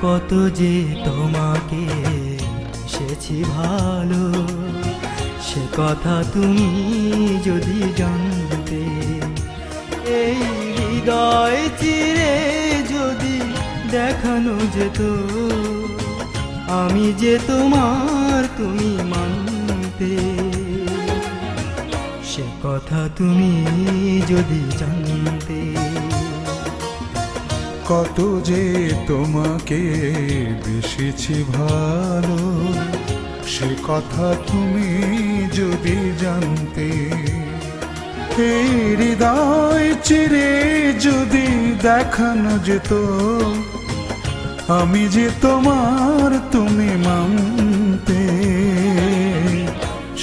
কত যে তোমাকে এসেছি ভালো, সে কথা তুমি যদি জানতে। এই হৃদয় চিরে যদি দেখানো যেত, আমি যে তোমার তুমি মানতে। সে কথা তুমি যদি জানতে। কত যে তোমাকে বেসেছি ভালো, সে কথা তুমি যদি জানতে। এই হৃদয় চিরে যদি দেখানো যেত, আমি যে তোমার তুমি মানতে।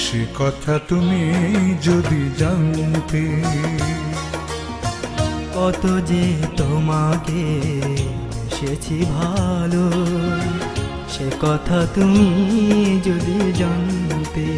সে কথা তুমি যদি জানতে। কত যে তোমাকে বেসেছি ভালো, সে কথা তুমি যদি জানতে।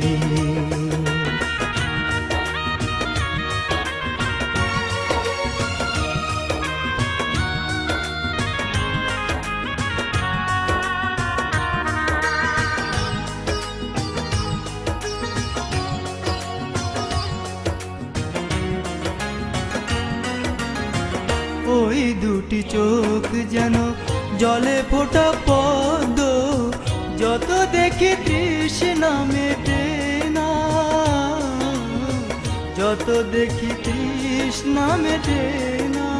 ওই দুটি চোখ যেন জলে ফোটা পদ্ম, যত দেখি তৃষ্ণা মেটে না, যত দেখি তৃষ্ণা মেটে না।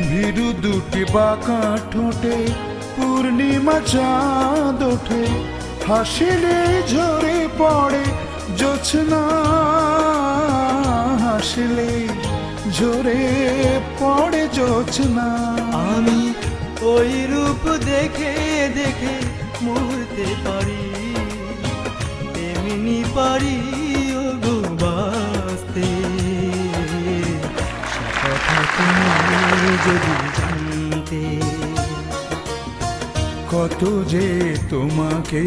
ভীরু দুটি বাঁকা ঠোঁটে পূর্ণিমা চাঁদ ওঠে, হাসিলে ঝরে পড়ে জোছনা, হাসিলে ঝরে পড়ে জোছনা। আমি ওই রূপ দেখে দেখে মরতে পারি, তেমনি পারি ও গো বাঁচতে। সে কথা তুমি যদি জানতে। কত যে তোমাকে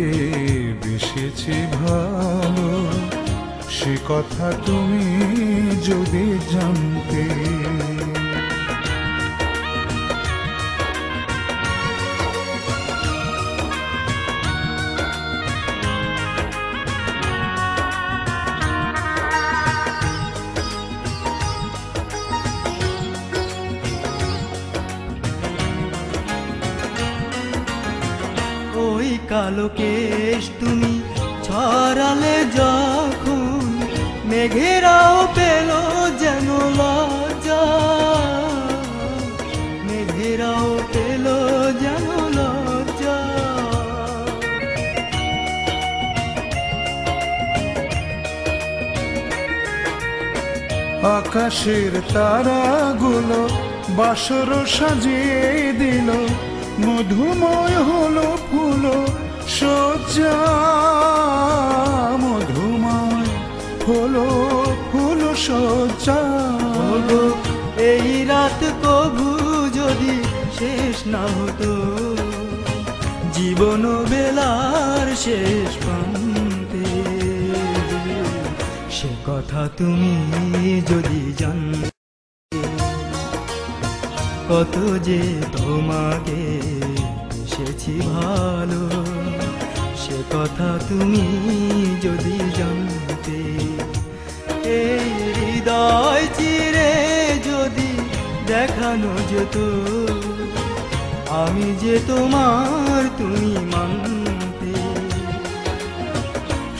বেসেছি ভালো, সে কথা তুমি যদি জানতে। ওই কালো কেশ তুমি ছড়ালে যখন, মেঘেরাও পেল যেন লজ্জা, মেঘেরাও পেল যেন লজ্জা। আকাশের তারাগুলো বাসর সাজিয়ে দিল, মধুময় হলো ফুল সজ্জা, মধুময় হলো ফুল সজ্জা। এই রাত কবু যদি শেষ না হতো, জীবন বেলার শেষ প্রান্তে। সে কথা তুমি যদি জানতে। কত যে তোমাকে বেসেছি ভালো, সে কথা তুমি যদি জানতে। এই হৃদয় চিরে যদি দেখানো যেত, আমি যে তোমার তুমি মানতে।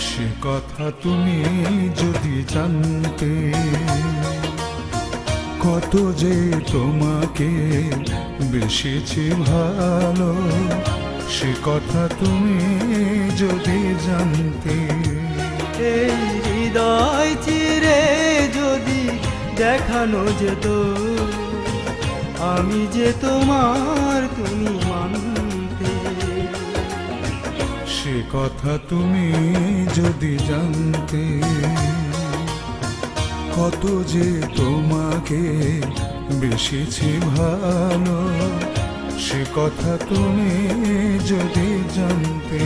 সে কথা তুমি যদি জানতে। কত যে তোমাকে বেসেছি ভালো, সে কথা তুমি যদি জানতে। এই হৃদয় চিরে যদি দেখানো যেত, আমি যে তোমার তুমি মানতে। সে কথা তুমি যদি জানতে। কত যে তোমাকে বেসেছি ভালো, সে কথা তুমি যদি জানতে।